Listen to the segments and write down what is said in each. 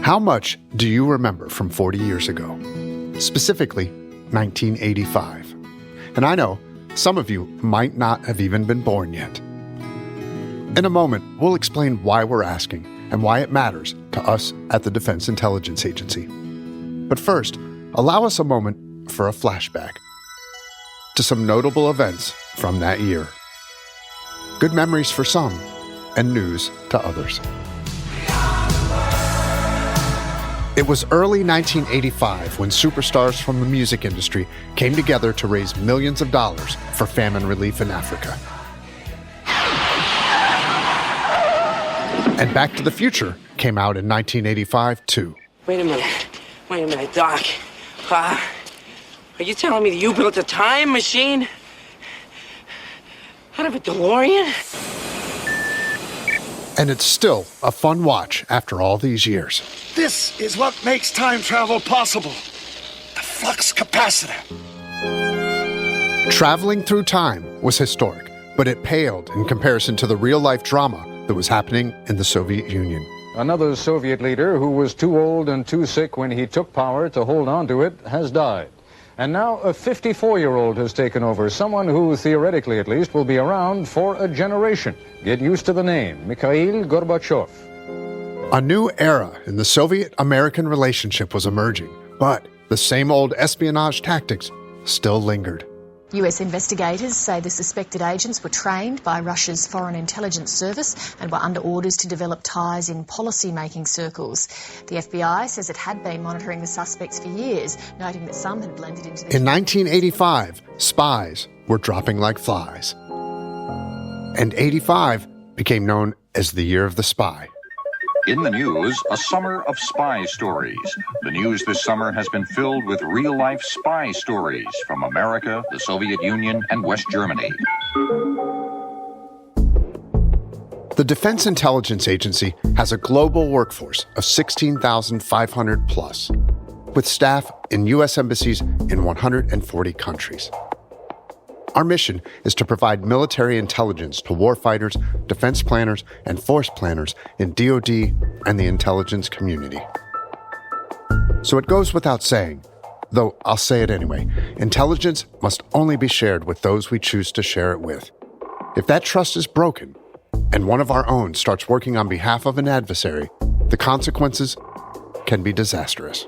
How much do you remember from 40 years ago? Specifically, 1985. And I know some of you might not have even been born yet. In a moment, we'll explain why we're asking and why it matters to us at the Defense Intelligence Agency. But first, allow us a moment for a flashback to some notable events from that year. Good memories for some, and news to others. It was early 1985 when superstars from the music industry came together to raise millions of dollars for famine relief in Africa. And Back to the Future came out in 1985, too. Wait a minute, Doc. Are you telling me that you built a time machine out of a DeLorean? And it's still a fun watch after all these years. This is what makes time travel possible. The flux capacitor. Traveling through time was historic, but it paled in comparison to the real-life drama that was happening in the Soviet Union. Another Soviet leader who was too old and too sick when he took power to hold on to it has died. And now a 54-year-old has taken over, someone who, theoretically at least, will be around for a generation. Get used to the name, Mikhail Gorbachev. A new era in the Soviet-American relationship was emerging, but the same old espionage tactics still lingered. US investigators say the suspected agents were trained by Russia's Foreign Intelligence Service and were under orders to develop ties in policy-making circles. The FBI says it had been monitoring the suspects for years, noting that some had blended into the... In 1985, spies were dropping like flies. And 85 became known as the Year of the Spy. In the news, a summer of spy stories. The news this summer has been filled with real-life spy stories from America, the Soviet Union, and West Germany. The Defense Intelligence Agency has a global workforce of 16,500 plus, with staff in U.S. embassies in 140 countries. Our mission is to provide military intelligence to warfighters, defense planners, and force planners in DoD and the intelligence community. So it goes without saying, though I'll say it anyway, intelligence must only be shared with those we choose to share it with. If that trust is broken, and one of our own starts working on behalf of an adversary, the consequences can be disastrous.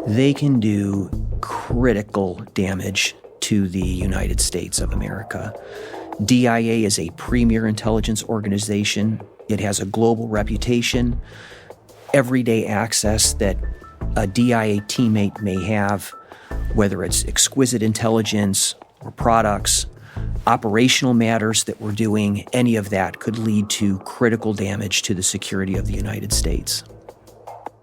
They can do critical damage to the United States of America. DIA is a premier intelligence organization. It has a global reputation. Everyday access that a DIA teammate may have, whether it's exquisite intelligence or products, operational matters that we're doing, any of that could lead to critical damage to the security of the United States.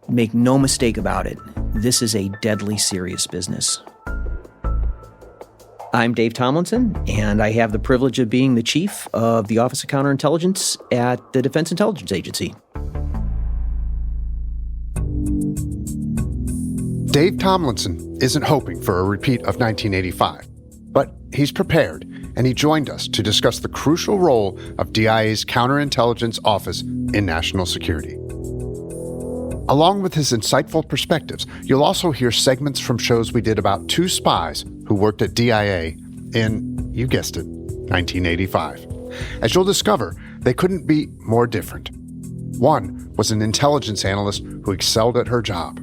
Make no mistake about it, this is a deadly serious business. I'm Dave Tomlinson, and I have the privilege of being the chief of the Office of Counterintelligence at the Defense Intelligence Agency. Dave Tomlinson isn't hoping for a repeat of 1985, but he's prepared, and he joined us to discuss the crucial role of DIA's Counterintelligence Office in national security. Along with his insightful perspectives, you'll also hear segments from shows we did about two spies who worked at DIA in, you guessed it, 1985. As you'll discover, they couldn't be more different. One was an intelligence analyst who excelled at her job.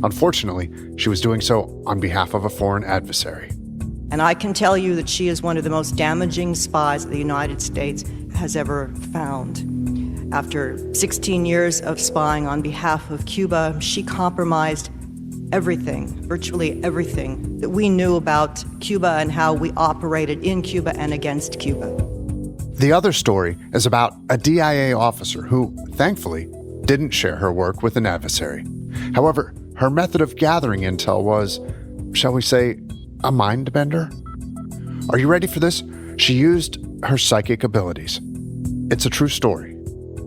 Unfortunately, she was doing so on behalf of a foreign adversary. And I can tell you that she is one of the most damaging spies the United States has ever found. After 16 years of spying on behalf of Cuba, she compromised everything, virtually everything, that we knew about Cuba and how we operated in Cuba and against Cuba. The other story is about a DIA officer who, thankfully, didn't share her work with an adversary. However, her method of gathering intel was, shall we say, a mind bender? Are you ready for this? She used her psychic abilities. It's a true story.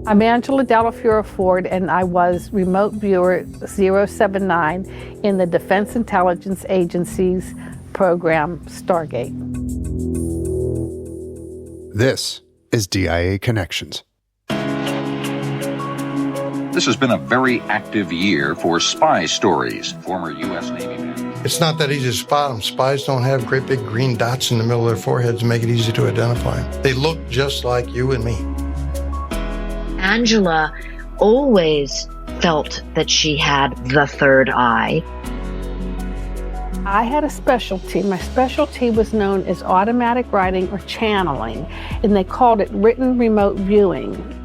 I'm Angela Delafiore Ford, and I was Remote Viewer 079 in the Defense Intelligence Agency's program, Stargate. This is DIA Connections. This has been a very active year for spy stories. Former U.S. Navy men. It's not that easy to spot them. Spies don't have great big green dots in the middle of their foreheads to make it easy to identify them. They look just like you and me. Angela always felt that she had the third eye. I had a specialty. My specialty was known as automatic writing or channeling, and they called it written remote viewing.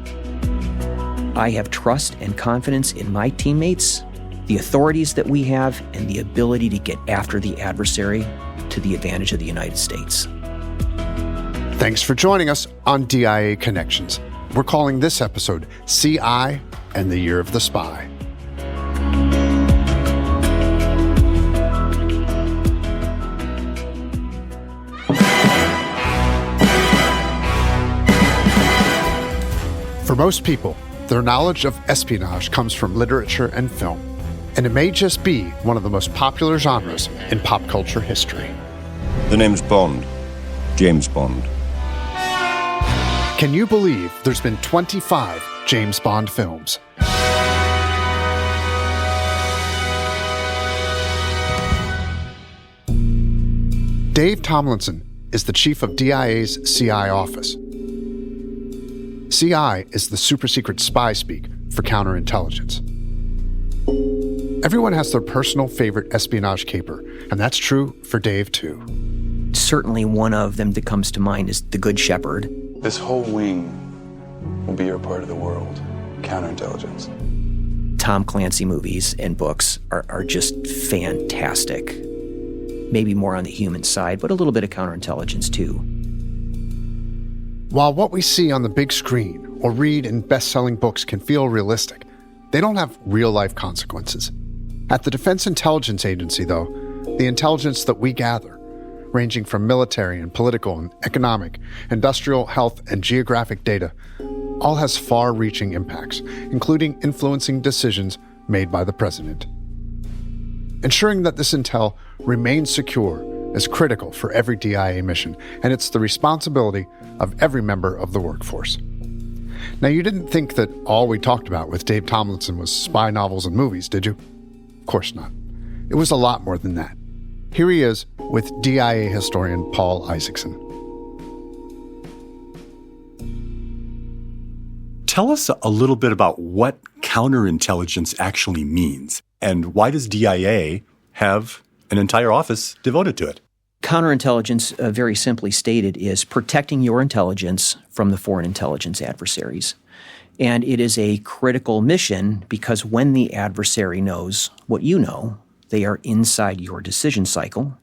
I have trust and confidence in my teammates, the authorities that we have, and the ability to get after the adversary to the advantage of the United States. Thanks for joining us on DIA Connections. We're calling this episode CI and the Year of the Spy. For most people, their knowledge of espionage comes from literature and film, and it may just be one of the most popular genres in pop culture history. The name's Bond. James Bond. Can you believe there's been 25 James Bond films? Dave Tomlinson is the chief of DIA's CI office. CI is the super-secret spy speak for counterintelligence. Everyone has their personal favorite espionage caper, and that's true for Dave, too. Certainly one of them that comes to mind is the Good Shepherd. This whole wing will be your part of the world, counterintelligence. Tom Clancy movies and books are just fantastic. Maybe more on the human side, but a little bit of counterintelligence, too. While what we see on the big screen or read in best-selling books can feel realistic, they don't have real-life consequences. At the Defense Intelligence Agency, though, the intelligence that we gather, ranging from military and political and economic, industrial, health, and geographic data, all has far-reaching impacts, including influencing decisions made by the president. Ensuring that this intel remains secure is critical for every DIA mission, and it's the responsibility of every member of the workforce. Now, you didn't think that all we talked about with Dave Tomlinson was spy novels and movies, did you? Of course not. It was a lot more than that. Here he is with DIA historian Paul Isaacson. Tell us a little bit about what counterintelligence actually means, and why does DIA have an entire office devoted to it? Counterintelligence, very simply stated, is protecting your intelligence from the foreign intelligence adversaries. And it is a critical mission because when the adversary knows what you know, they are inside your decision cycle.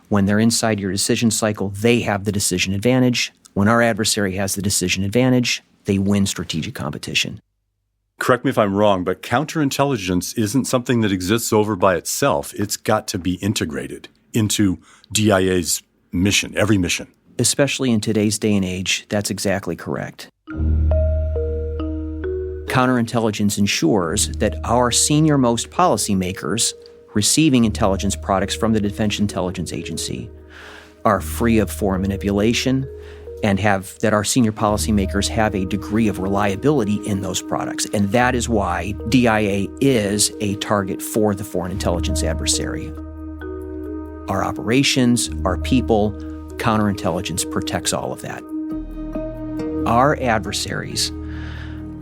When they're inside your decision cycle, they have the decision advantage. When our adversary has the decision advantage, they win strategic competition. Correct me if I'm wrong, but counterintelligence isn't something that exists over by itself. It's got to be integrated into DIA's mission, every mission. Especially in today's day and age, that's exactly correct. Counterintelligence ensures that our senior-most policymakers receiving intelligence products from the Defense Intelligence Agency are free of foreign manipulation and that our senior policymakers have a degree of reliability in those products. And that is why DIA is a target for the foreign intelligence adversary. Our operations, our people, counterintelligence protects all of that. Our adversaries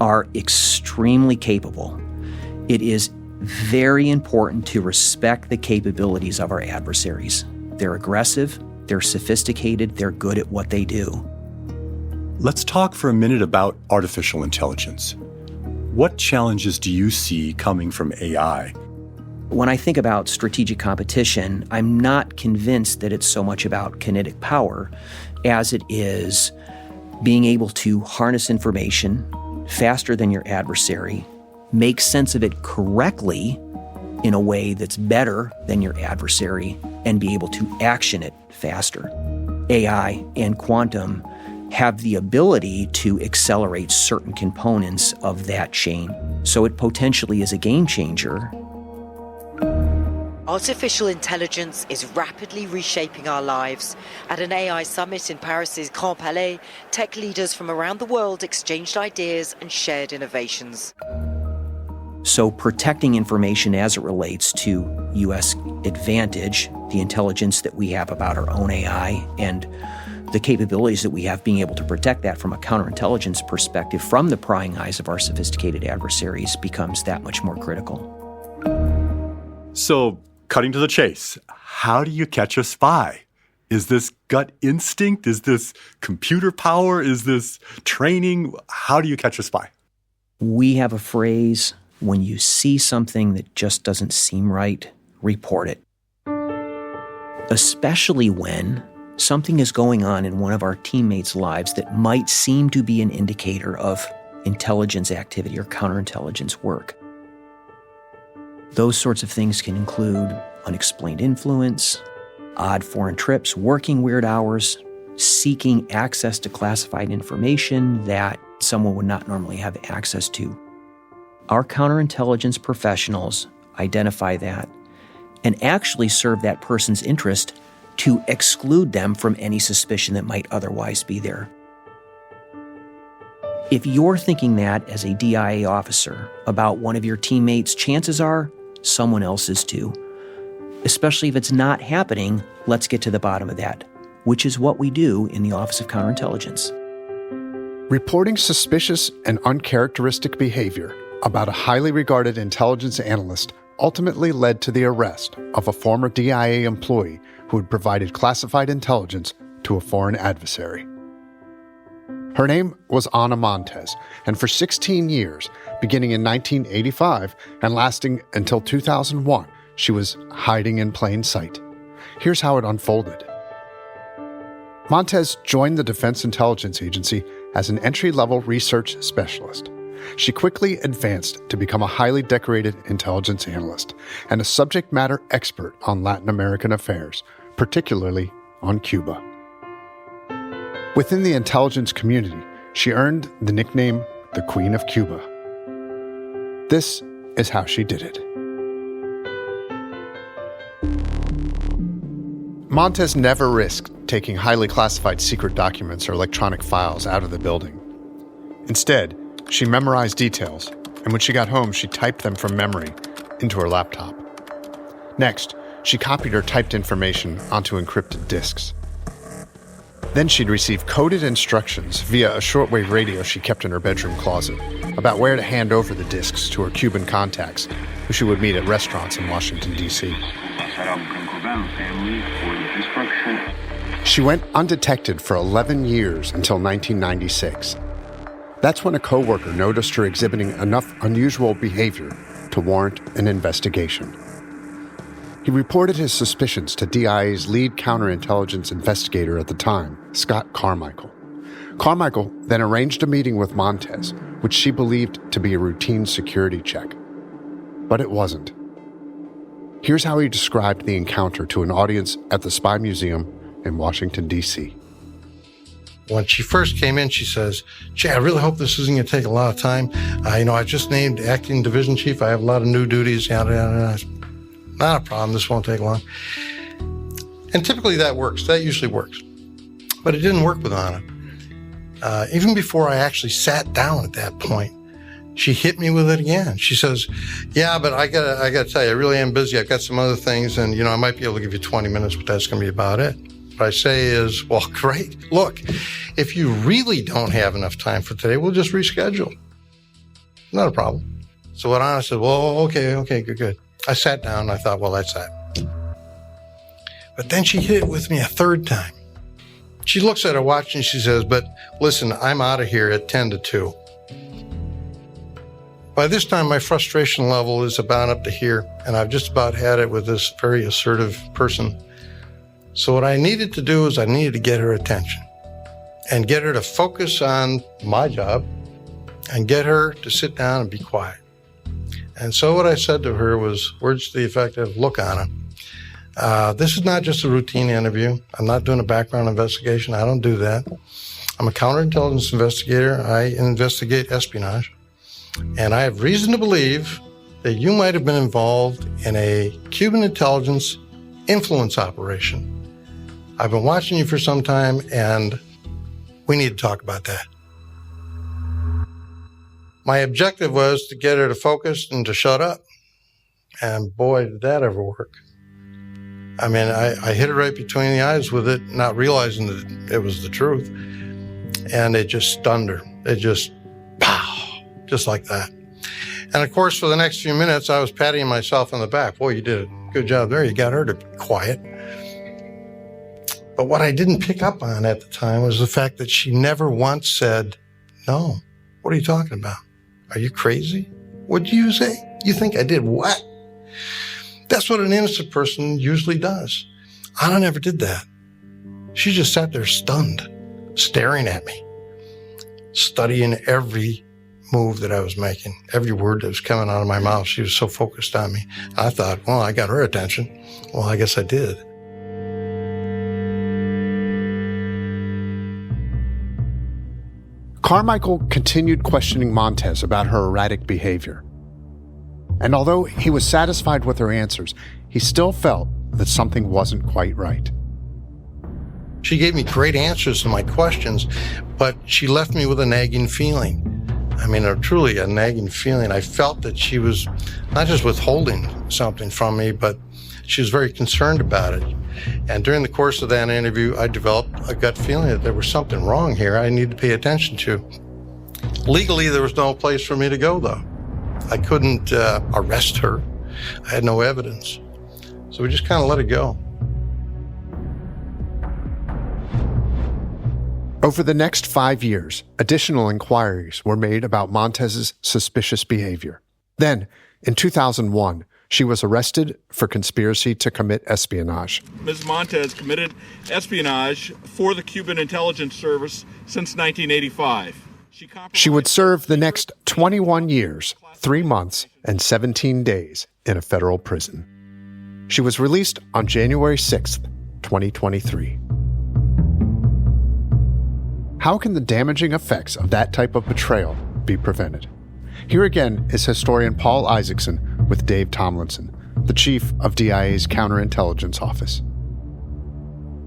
are extremely capable. It is very important to respect the capabilities of our adversaries. They're aggressive, they're sophisticated, they're good at what they do. Let's talk for a minute about artificial intelligence. What challenges do you see coming from AI? When I think about strategic competition, I'm not convinced that it's so much about kinetic power as it is being able to harness information faster than your adversary, make sense of it correctly in a way that's better than your adversary, and be able to action it faster. AI and quantum have the ability to accelerate certain components of that chain. So it potentially is a game changer. Artificial intelligence is rapidly reshaping our lives. At an AI summit in Paris's Grand Palais, tech leaders from around the world exchanged ideas and shared innovations. So protecting information as it relates to U.S. advantage, the intelligence that we have about our own AI, and the capabilities that we have being able to protect that from a counterintelligence perspective from the prying eyes of our sophisticated adversaries becomes that much more critical. So, cutting to the chase, how do you catch a spy? Is this gut instinct? Is this computer power? Is this training? How do you catch a spy? We have a phrase, when you see something that just doesn't seem right, report it. Especially when something is going on in one of our teammates' lives that might seem to be an indicator of intelligence activity or counterintelligence work. Those sorts of things can include unexplained influence, odd foreign trips, working weird hours, seeking access to classified information that someone would not normally have access to. Our counterintelligence professionals identify that and actually serve that person's interest to exclude them from any suspicion that might otherwise be there. If you're thinking that as a DIA officer about one of your teammates, chances are someone else is too. Especially if it's not happening, let's get to the bottom of that, which is what we do in the Office of Counterintelligence. Reporting suspicious and uncharacteristic behavior about a highly regarded intelligence analyst ultimately led to the arrest of a former DIA employee who had provided classified intelligence to a foreign adversary. Her name was Ana Montes, and for 16 years, beginning in 1985 and lasting until 2001, she was hiding in plain sight. Here's how it unfolded. Montes joined the Defense Intelligence Agency as an entry-level research specialist. She quickly advanced to become a highly decorated intelligence analyst and a subject matter expert on Latin American affairs, particularly on Cuba. Within the intelligence community, she earned the nickname the Queen of Cuba. This is how she did it. Montes never risked taking highly classified secret documents or electronic files out of the building. Instead, she memorized details, and when she got home, she typed them from memory into her laptop. Next, she copied her typed information onto encrypted disks. Then she'd receive coded instructions via a shortwave radio she kept in her bedroom closet about where to hand over the disks to her Cuban contacts, who she would meet at restaurants in Washington, D.C. She went undetected for 11 years until 1996. That's when a coworker noticed her exhibiting enough unusual behavior to warrant an investigation. He reported his suspicions to DIA's lead counterintelligence investigator at the time, Scott Carmichael. Carmichael then arranged a meeting with Montes, which she believed to be a routine security check. But it wasn't. Here's how he described the encounter to an audience at the Spy Museum in Washington, D.C. When she first came in, she says, "Gee, I really hope this isn't going to take a lot of time. I just named acting division chief. I have a lot of new duties. Yada, yada, yada." Not a problem. This won't take long. And typically that works. That usually works. But it didn't work with Ana. Even before I actually sat down at that point, she hit me with it again. She says, "Yeah, but I gotta tell you, I really am busy. I've got some other things, and I might be able to give you 20 minutes, but that's going to be about it." What I say is, "Well, great. Look, if you really don't have enough time for today, we'll just reschedule. Not a problem." So what Ana said, "Well, okay, good." I sat down and I thought, well, that's that. But then she hit it with me a third time. She looks at her watch and she says, "But listen, I'm out of here at 10 to 2. By this time, my frustration level is about up to here, and I've just about had it with this very assertive person. So what I needed to do is I needed to get her attention and get her to focus on my job and get her to sit down and be quiet." And so what I said to her was words to the effect of, "Look, Ana, this is not just a routine interview. I'm not doing a background investigation. I don't do that. I'm a counterintelligence investigator. I investigate espionage. And I have reason to believe that you might have been involved in a Cuban intelligence influence operation. I've been watching you for some time, and we need to talk about that." My objective was to get her to focus and to shut up. And boy, did that ever work. I mean, I hit her right between the eyes with it, not realizing that it was the truth. And it just stunned her. It just, pow, just like that. And of course, for the next few minutes, I was patting myself on the back. Boy, you did a good job there. You got her to be quiet. But what I didn't pick up on at the time was the fact that she never once said, no, what are you talking about? Are you crazy? What did you say? You think I did what? That's what an innocent person usually does. Anna never did that. She just sat there stunned, staring at me, studying every move that I was making, every word that was coming out of my mouth. She was so focused on me. I thought, well, I got her attention. Well, I guess I did. Carmichael continued questioning Montez about her erratic behavior. And although he was satisfied with her answers, he still felt that something wasn't quite right. She gave me great answers to my questions, but she left me with a nagging feeling. I mean, truly a nagging feeling. I felt that she was not just withholding something from me, but she was very concerned about it. And during the course of that interview, I developed a gut feeling that there was something wrong here I needed to pay attention to. Legally, there was no place for me to go, though. I couldn't arrest her. I had no evidence. So we just kind of let it go. Over the next 5 years, additional inquiries were made about Montez's suspicious behavior. Then, in 2001, she was arrested for conspiracy to commit espionage. Ms. Montez committed espionage for the Cuban intelligence service since 1985. She would serve the next 21 years, 3 months, and 17 days in a federal prison. She was released on January 6th, 2023. How can the damaging effects of that type of betrayal be prevented? Here again is historian Paul Isaacson with Dave Tomlinson, the chief of DIA's counterintelligence office.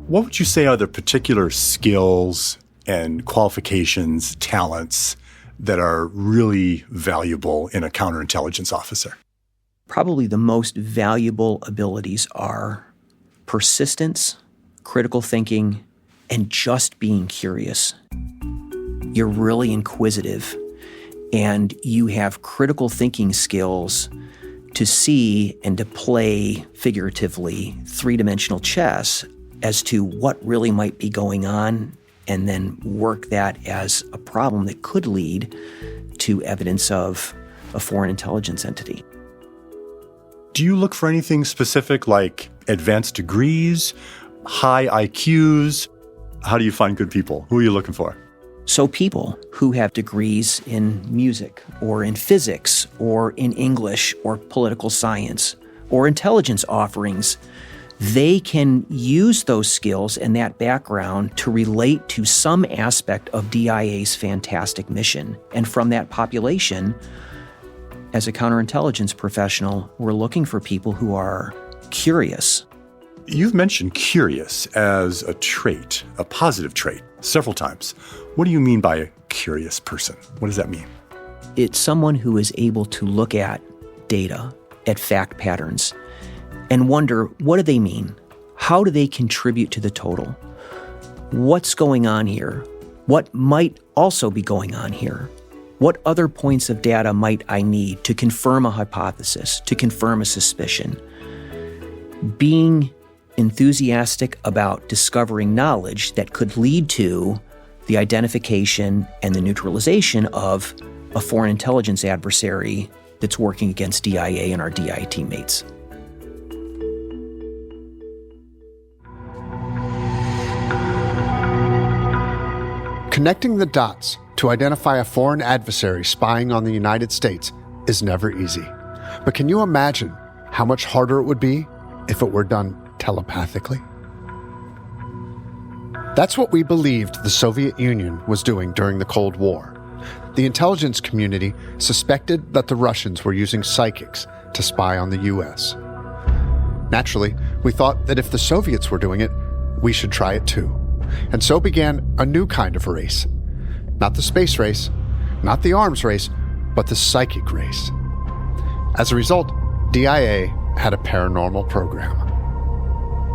What would you say are the particular skills and qualifications, talents that are really valuable in a counterintelligence officer? Probably the most valuable abilities are persistence, critical thinking, and just being curious. You're really inquisitive, and you have critical thinking skills to see and to play, figuratively, three-dimensional chess as to what really might be going on, and then work that as a problem that could lead to evidence of a foreign intelligence entity. Do you look for anything specific like advanced degrees, high IQs? How do you find good people? Who are you looking for? So people who have degrees in music or in physics or in English or political science or intelligence offerings, they can use those skills and that background to relate to some aspect of DIA's fantastic mission. And from that population, as a counterintelligence professional, we're looking for people who are curious. You've mentioned curious as a trait, a positive trait, several times. What do you mean by a curious person? What does that mean? It's someone who is able to look at data, at fact patterns, and wonder, what do they mean? How do they contribute to the total? What's going on here? What might also be going on here? What other points of data might I need to confirm a hypothesis, to confirm a suspicion? Being enthusiastic about discovering knowledge that could lead to the identification and the neutralization of a foreign intelligence adversary that's working against DIA and our DIA teammates. Connecting the dots to identify a foreign adversary spying on the United States is never easy. But can you imagine how much harder it would be if it were done telepathically? That's what we believed the Soviet Union was doing during the Cold War. The intelligence community suspected that the Russians were using psychics to spy on the U.S. Naturally, we thought that if the Soviets were doing it, we should try it too. And so began a new kind of race. Not the space race, not the arms race, but the psychic race. As a result, DIA had a paranormal program.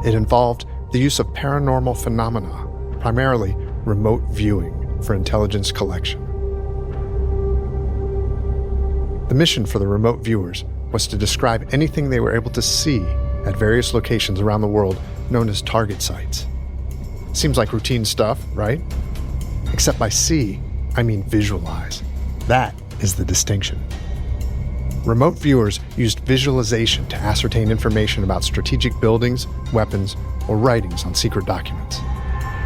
It involved the use of paranormal phenomena, primarily remote viewing, for intelligence collection. The mission for the remote viewers was to describe anything they were able to see at various locations around the world known as target sites. Seems like routine stuff, right? Except by see, I mean visualize. That is the distinction. Remote viewers used visualization to ascertain information about strategic buildings, weapons, or writings on secret documents.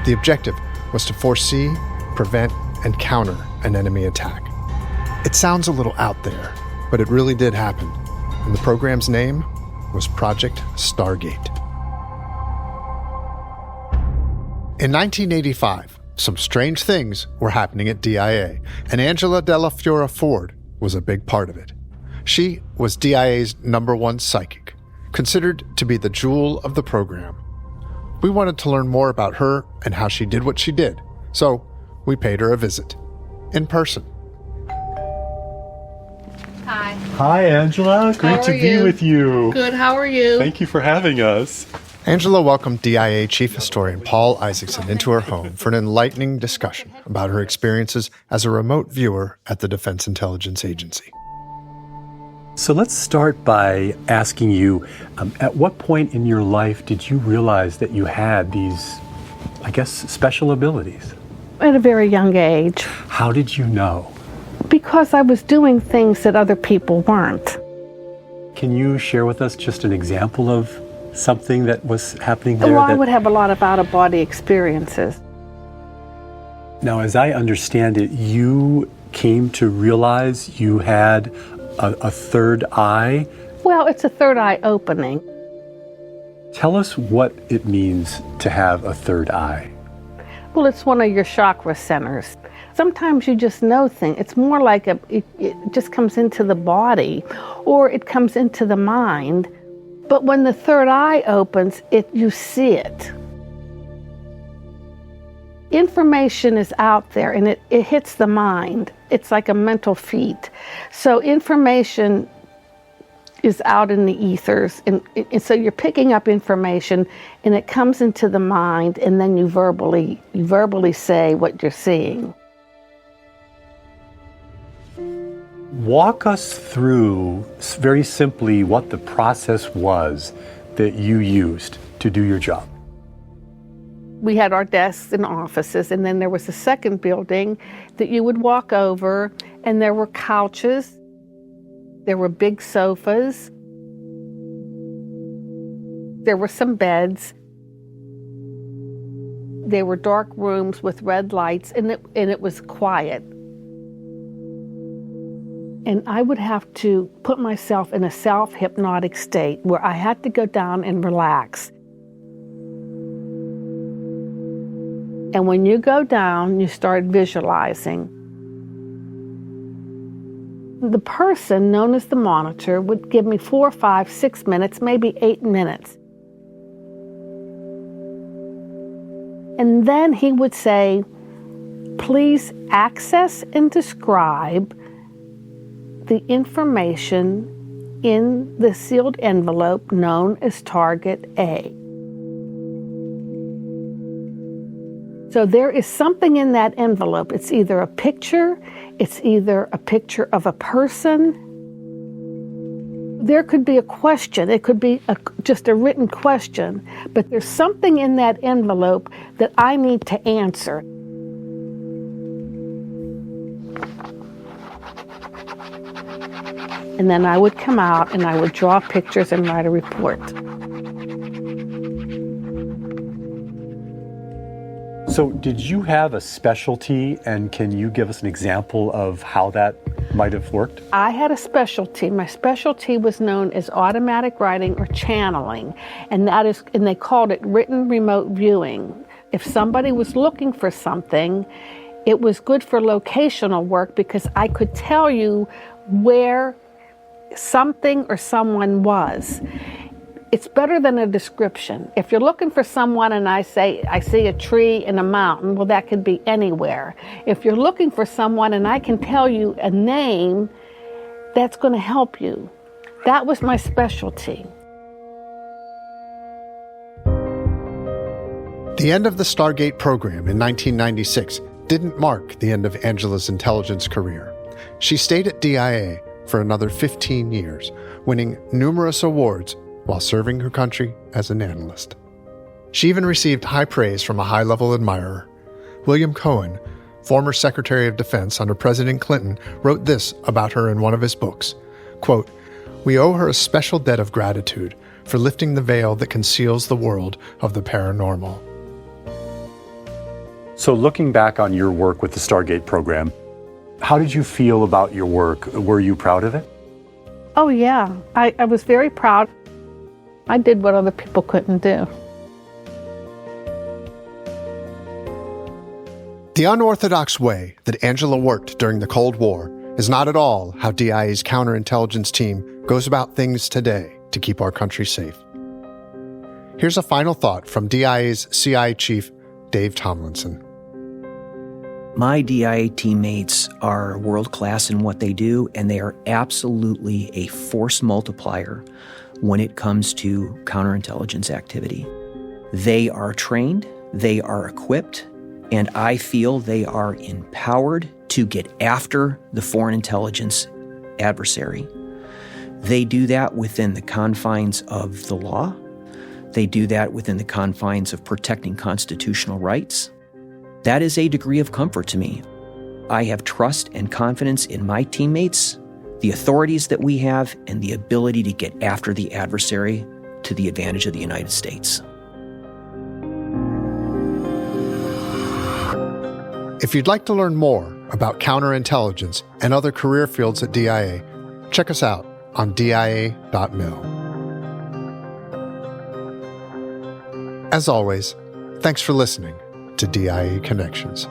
The objective was to foresee, prevent, and counter an enemy attack. It sounds a little out there, but it really did happen, and the program's name was Project Stargate. In 1985, some strange things were happening at DIA, and Angela Della Fiora Ford was a big part of it. She was DIA's #1 psychic, considered to be the jewel of the program. We wanted to learn more about her and how she did what she did, so we paid her a visit, in person. Hi. Hi, Angela. Great to be with you. Good, how are you? Thank you for having us. Angela welcomed DIA Chief Historian Paul Isaacson into her home for an enlightening discussion about her experiences as a remote viewer at the Defense Intelligence Agency. So let's start by asking you, at what point in your life did you realize that you had these, I guess, special abilities? At a very young age. How did you know? Because I was doing things that other people weren't. Can you share with us just an example of something that was happening there? Well, I would have a lot of out-of-body experiences. Now, as I understand it, you came to realize you had a third eye? Well, it's a third eye opening. Tell us what it means to have a third eye. Well, it's one of your chakra centers. Sometimes you just know things. It's more like it just comes into the body or it comes into the mind. But when the third eye opens, you see it. Information is out there and it hits the mind. It's like a mental feat. So information is out in the ethers, and so you're picking up information and it comes into the mind, and then you verbally say what you're seeing. Walk us through, very simply, what the process was that you used to do your job. We had our desks and offices, and then there was a second building that you would walk over, and there were couches, there were big sofas, there were some beds, there were dark rooms with red lights, and it was quiet. And I would have to put myself in a self-hypnotic state where I had to go down and relax. And when you go down, you start visualizing. The person, known as the monitor, would give me 4, 5, 6 minutes, maybe 8 minutes. And then he would say, please access and describe the information in the sealed envelope known as Target A. So there is something in that envelope. It's either a picture, it's either a picture of a person. There could be a question. It could be just a written question, but there's something in that envelope that I need to answer. And then I would come out and I would draw pictures and write a report. So did you have a specialty, and can you give us an example of how that might have worked? I had a specialty. My specialty was known as automatic writing or channeling, and they called it written remote viewing. If somebody was looking for something, it was good for locational work because I could tell you where something or someone was. It's better than a description. If you're looking for someone and I say, I see a tree and a mountain, well, that could be anywhere. If you're looking for someone and I can tell you a name, that's going to help you. That was my specialty. The end of the Stargate program in 1996 didn't mark the end of Angela's intelligence career. She stayed at DIA for another 15 years, winning numerous awards while serving her country as an analyst. She even received high praise from a high-level admirer. William Cohen, former Secretary of Defense under President Clinton, wrote this about her in one of his books, quote, "We owe her a special debt of gratitude for lifting the veil that conceals the world of the paranormal." So looking back on your work with the Stargate program, how did you feel about your work? Were you proud of it? Oh, yeah. I was very proud. I did what other people couldn't do. The unorthodox way that Angela worked during the Cold War is not at all how DIA's counterintelligence team goes about things today to keep our country safe. Here's a final thought from DIA's CIA chief, Dave Tomlinson. My DIA teammates are world-class in what they do, and they are absolutely a force multiplier when it comes to counterintelligence activity. They are trained, they are equipped, and I feel they are empowered to get after the foreign intelligence adversary. They do that within the confines of the law. They do that within the confines of protecting constitutional rights. That is a degree of comfort to me. I have trust and confidence in my teammates, the authorities that we have, and the ability to get after the adversary to the advantage of the United States. If you'd like to learn more about counterintelligence and other career fields at DIA, check us out on dia.mil. As always, thanks for listening to DIA Connections.